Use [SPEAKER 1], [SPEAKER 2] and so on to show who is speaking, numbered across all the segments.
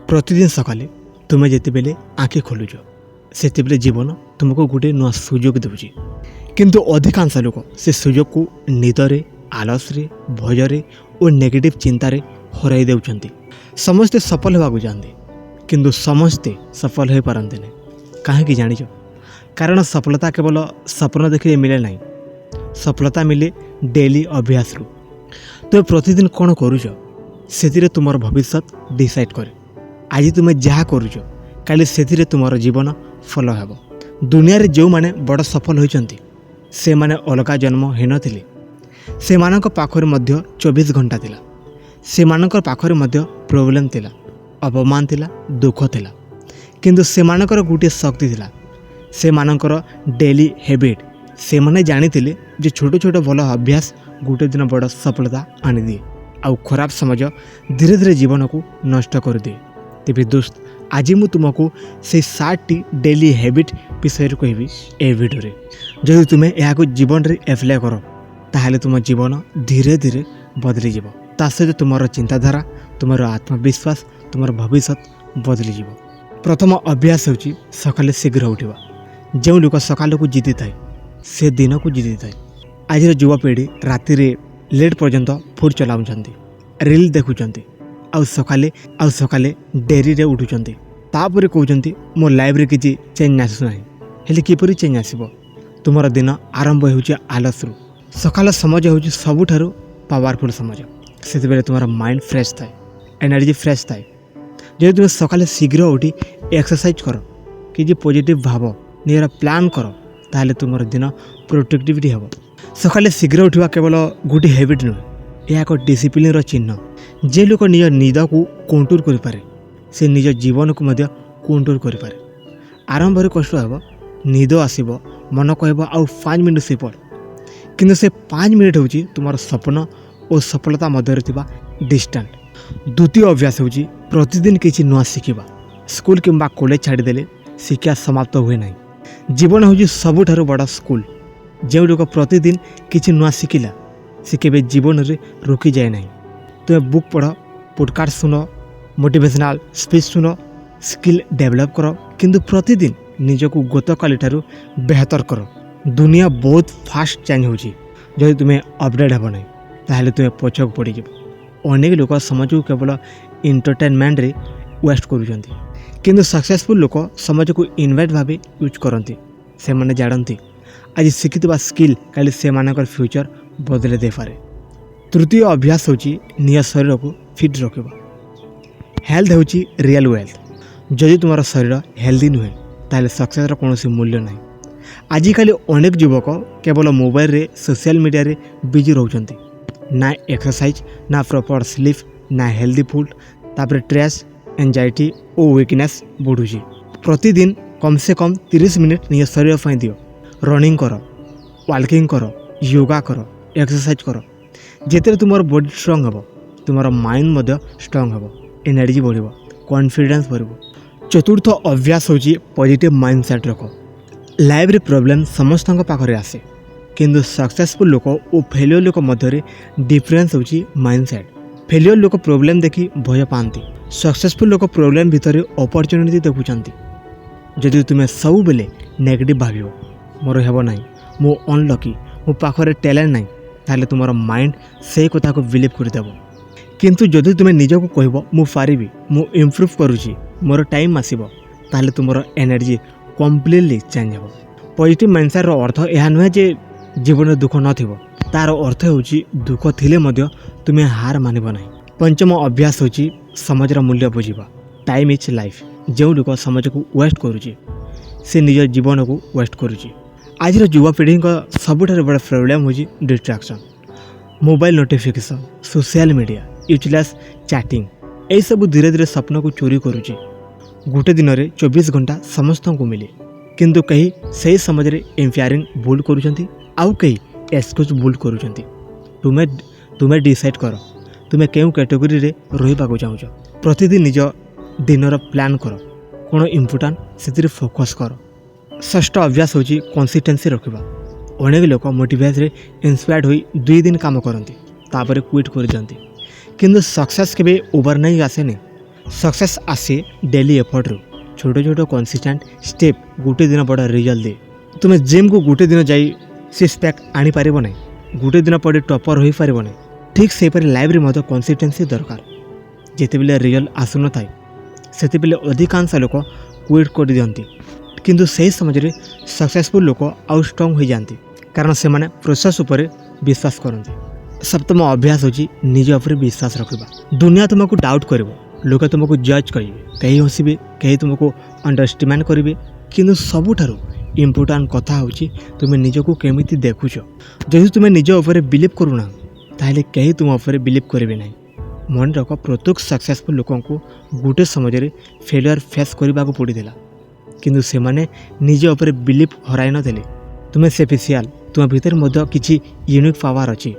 [SPEAKER 1] प्रतिदिन सकाले तुम्हें जितेबले आँखि खोलुच से जीवन तुमको गोटे नुआ सुजोग दूची किंतु अधिकांश लोक से सुजोग को निदरे आलस्रे भयरे और नेगेटिव चिंतार हराई देउछंती। समस्ते सफल होगा चाहते किंतु समस्ते सफल हो पारती नहीं कहीं जानिच कारण सफलता केवल स्वप्न देखिले मिले ना सफलता मिले डेली अभ्यास रु तुम प्रतिदिन कौन करुच से तुम भविष्य डिसाइड करे आज तुम्हें जहाँ करुच काली से तुम जीवन फल हेब दुनिया रे जो माने बड़ सफल होइचंती से माने अलगा जन्म हेन थिले से मानक पाखरे मध्य 24 घंटा थिला से मानक पाखरे मध्य प्रॉब्लम थिला अपमान थिला दुख थिला किंतु से मानकर गोटे शक्ति थिला से मानकर डेली हैबिट से माने जानिथिले जे छोट छोट भल अभ्यास गोटे दिन बड़ सफलता आनी दिए आउ खराब समझ धीरे धीरे जीवन को नष्ट कर दिए। तेरे दोस्त आज मु तुमको से 60 डेली हैबिट विषय कहबी ए वीडियो रे जदि तुम्हें यहाँ जीवन रे एप्लाई कर ताहले तुम जीवन धीरे धीरे बदली जीव ता सहित तुम चिंताधारा तुम आत्मविश्वास तुम भविष्य बदली जीव। प्रथम अभ्यास होची सकाले शीघ्र उठा जो लोक सकाल को जीति थाए से दिन को जीति थाए। आज युवापीढ़ी राति रे लेट पर्यंत फोन चलाउछंती रील देखुचंती आउ सकाले डेरी रे उठुचंती तापर कहउचंती मो लाइफ रे किछि चेंज आसु नाही हेले किपरि चेंज आसीबो तुमर दिन आरंभ होउची आलस रु सकाल समय होउची सबुठारु पावरफुल समय सेते बेले तुमर माइंड फ्रेश थाए एनर्जी फ्रेश थाए। जदि तुम सकाले शीघ्र उठी एक्सरसाइज कर कि पॉजिटिव भाव नियर प्लान कर ताहले तुमर दिन प्रोडक्टिविटी हेबो। सकाले शीघ्र उठवा केवल गोटे हैबिट नुहे यह एक डिसिप्लिन चिन्ह जे लोक निज निद को कंट्रोल करें से निज जीवन को कंट्रोल करें। आरंभ में कष्ट हे निद आसब मन कह आउ 5 मिनट से पढ़ किंतु से 5 मिनट हूँ तुम स्वप्न और सफलता मध्य डिस्टेंट। द्वितीय अभ्यास हूँ प्रतिदिन किसी नुआ शिखा स्कूल किंबा कॉलेज छाड़देले शिक्षा समाप्त हुए ना जीवन हूँ सबुठारु बड़ स्कूल जो लोक प्रतिदिन किसी नुआ शिखिला से केबे जीवन रे रुकी जाए ना। तुम्हें बुक पढ़ पॉडकास्ट सुन मोटिवेशनल स्पीच सुन स्किल डेवलप कर किंतु प्रतिदिन निजको गतकाली ठारू बेहतर कर। दुनिया बहुत फास्ट चेंज होची जदि तुम्हें अपडेट हेब ना ताहले तुम्हें पछक पड़ जाब। अनेक लोक समाज को केवल एंटरटेनमेंट रे वेस्ट करूछंती किंतु सक्सेसफुल लोक समाज को इनवाइट भावे यूज करती से माने जानती आज शिखिଥିବା स्किल काली से मानकर फ्यूचर बदले दे पारे। तृतीय अभ्यास होची निज शरीर को फिट रखिबा। हेल्थ होची रियल वेल्थ जदि तुम शरीर हेल्दी नुहे ताहले सक्सेस कौन मूल्य ना। आजिकाली अनेक युवक केवल मोबाइल रे सोशल मीडिया रे बिजी रहउछंती ना एक्सरसाइज ना प्रॉपर स्लीप ना हेल्दी फूड तापर स्ट्रेस एंजाइटी और वीकनेस बढ़ुची। प्रतिदिन कम से कम 30 मिनिट निज शरीर पर दियो रनिंग कर वाकिंग कर योगा कर एक्सरसाइज कर जेते तुम बॉडी स्ट्रंग हेब तुम माइंड स्ट्रंग हेब एनर्जी बढ़ कॉन्फिडेंस बढ़। चतुर्थ अभ्यास होची पॉजिटिव माइंडसेट रख। लाइफ रे प्रॉब्लम समस्त पाखरे आसे किंतु सक्सेसफुल लोक और फेलियर लोक मध्य डिफरेंस होची माइंडसेट। फेलियर लोक प्रॉब्लम देखी भय पाती सक्सेसफुल लोक प्रॉब्लम भितर अपॉर्चुनिटी देखुंती। जदि तुम्हें सब बेले नेगेटिव भाव मोर हेब ना मु अनलकी मो पाखरे टैलेंट ना ताहले तुम माइंड से कथा को बिलीव करदेव। किंतु जदि तुम्हें निजको कहब मु पारिबी मु इम्प्रूव करुची मोर टाइम आसीबो ताहले तुम एनर्जी कम्प्लीटली चेंज हो। पॉजिटिव माइंडसेट अर्थ यह नुहे जे जीवन दुख नथिबो तार अर्थ होची दुख थिले मध्य तुम्हें हार मानिब ना। पंचम अभ्यास होची समाजर मूल्य बुझिबा। टाइम इज लाइफ जो लोक समाज को वेस्ट करुची से निज जीवन को वेस्ट करुची। आज युवापीढ़ी सबुठार बड़ा प्रॉब्लम होची distraction mobile notification social media useless chatting यही सब धीरे धीरे स्वप्न को चोरी करुची। गोटे दिन में 24 घंटा समस्त को मिले किंतु कहीं सही समय रे एम्पायरिंग बुल्ड करुचंती आउ कहीं एक्सक्यूज बुल्ड करुचंती। तुम्हें डिसाइड कर तुम्हें केउ कैटेगरी रे रहिबा चाहूच। प्रतिदिन निज दिनर प्लान कर कौन इम्पोर्टाट से फोकस कर। षष्ठ अभ्यास होची कंसिस्टेंसी रखिबा। अनेक लोक मोटिवेट रे इंस्पायर्ड होई 2 दिन काम करती तापर क्विट कर जाती किंतु सक्सेस केबे ओवरनाइट आसे नहीं सक्सेस आसे डेली एफर्ट रू छोट छोट कन्सिस्टेंट स्टेप गोटे दिन बड़ा रिजल्ट दे। तुम्हें जिम को गोटे दिन जाई सिक्स पैक आनी पारिबो नै, गोटे दिन पड़े टॉपर होई पारिबो नै। ठीक से पर लाइफ रे मतो कंसिस्टेंसी दरकार। जेते बेले रिजल्ट आसु न थाए सेते बेले अधिकांश लोक क्विट कर दियंती, किंतु सही समय रे सक्सेसफुल लोक आउ स्ट्रांग हो जाती, कारण से माने प्रोसेस ऊपर विश्वास करते। सप्तम अभ्यास होची निज ऊपर विश्वास रखिबा। दुनिया तुमको डाउट करिवो, लोक तुमको जज करिवे, कहीं हसिबे, कहीं तुमको अंडरस्टिमेंट करिवे, किंतु सबुठारु इम्पोर्टाट कथा होची तुम निजको केमिति देखुछ। जदि तुम निज ऊपर बिलीव करूना ताहले कहीं तुम ऊपर बिलीव करेंगे ना। मन रख, प्रत्येक सक्सेसफुल लोक गोटे समय फेलियर फेस करने को पड़ा, किंतु से माने निज ऊपर बिलीव हराई नदेले। तुम्हें स्पेशल, तुम भीतर मध्य किसी यूनिक पावर अच्छी,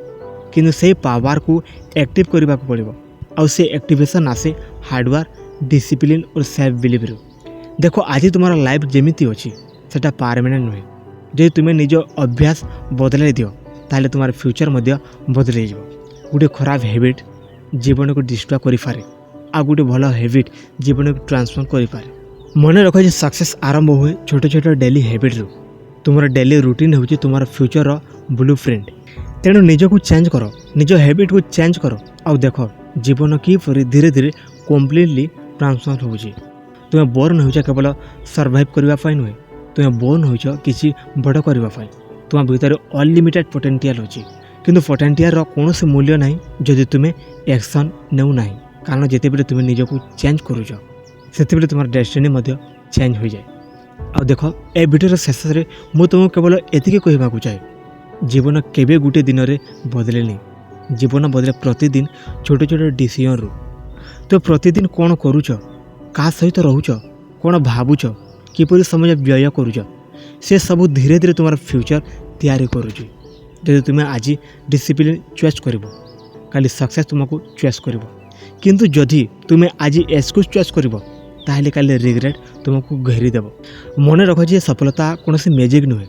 [SPEAKER 1] किंतु से पावर को एक्टिव करने को पड़ो। आउ से एक्टिवेशन आसे हार्डवर्क, डिसिप्लिन और सेल्फ बिलीव रू। देखो आज तुम्हारा लाइफ जमीती अच्छी सेटा परमानेंट नुहे। जदि तुम्हें निज अभ्यास बदलाई दियो ताहले तुम्हारे फ्यूचर मध्य बदल जाव। गोटे खराब हैबिट जीवन को डिस्ट्रॉय करि पारे, आ गोटे भल हैबिट जीवन को ट्रांसफॉर्म करि पारे। मन रख जे सक्सेस आरंभ हुए छोटे छोटे डेली हैबिट रू। तुम्हारा डेली रूटीन होची तुम्हारा फ्यूचर ब्लूप्रिंट। तेणु निजको चेंज करो, निज हैबिट को चेंज करो, आउ देख जीवन किपरि धीरे धीरे कम्प्लीटली ट्रांसफॉर्म होची। तुम्हें बोर्न हो केवल सर्वाइव करने नुहे, तुम्हें बोर्न हो किसी बड़ करने। तुम भीतर अनलिमिटेड पोटेंशियल अच्छी, किंतु पोटेंशियल कौन से मूल्य ना जदि तुम्हें एक्शन नेउ ना। कारण जिते बेले तुम्हें निजको चेंज करूछ सेते बेले तुम्हार डेस्टिनी मध्य चेंज हो जाए। आ देख ए वीडियो शेष में मुझे तुमको केवल एतिके कहवाक चाहे, जीवन केबे गोटे दिन में बदले नहीं। जीवन बदले प्रतिदिन छोट छोट डिसीजन रू। तो प्रतिदिन कौन करूछ, का सहित रोच, कौन भावुच, किपरि समय व्यय करूछ, से सब धीरे धीरे तुम्हारा फ्यूचर तैयारी करुछ। जदि तुम्हें आज डिसिप्लिन चॉइस करिवो काली सक्सेस तुमको चॉइस करिवो, किंतु जदि तुम्हें आज एक्सक्यूज चॉइस करिवो ताहले काली रिग्रेट तुमको घेरी देव। मन रख जे सफलता कौन से मैजिक नुहे,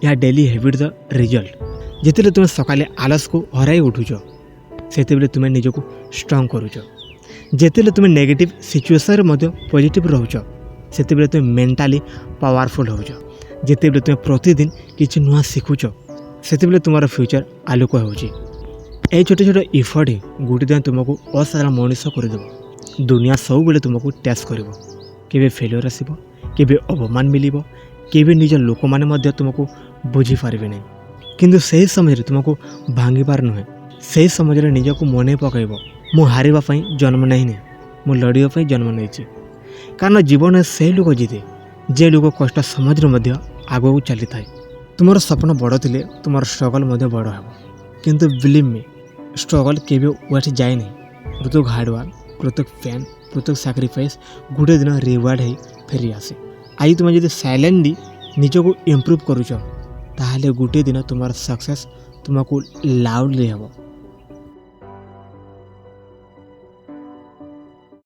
[SPEAKER 1] यह डेली हैबिट द रिजल्ट। जिते तुम्हें सकाले आलस को हराई उठुछ सेते बेले तुम्हें निजको स्ट्रांग करूछ। जिते तुम्हें नेगेटिव सिचुएशन मध्य पॉजिटिव रहुछ सेते बेले तुम्हें मेंटाली पावरफुल होछ। जिते बेले तुम्हें प्रतिदिन किसी नुआ शिखुछ सेते बेले तुम्हारा फ्यूचर आलोक होची। ए छोटे छोटे इफर्ट ही गोटे दिन तुमको असाधारण मनुष्य करदेव। दुनिया सब बेले तुमको टेस्ट करिवो, केबे फेलियर आसीबो, केबे अपमान मिलिबो, केबे निज लोक माने मध्य तुमको बुझी पारिबे नहीं। किंतु सही समय तुमको भांगिबार नुहे, सही समय निजको मने पकाइबो मु हारिबा पई जन्म नहीं, मु लड़िबा पई जन्म नहीं। कारण जीवन से लोक जीते जे लोक कष्ट समझ मध्य आगू चली थाए। तुम सपन बड़ थिले तुम स्ट्रगल मध्य बड़ हे, किंतु बिलीव मी स्ट्रगल केबे वेट जाए नहीं। प्रत्येक हार्डवर्क, प्रत्येक पेन, प्रत्येक सैक्रिफाइस गोटे दिन रिवार्ड है फेरी आसे। आज तुम जब साइलेंटली निजको इम्प्रूव करुच ताहले गोटे दिन तुम्हार सक्सेस तुमको लाउडली हे।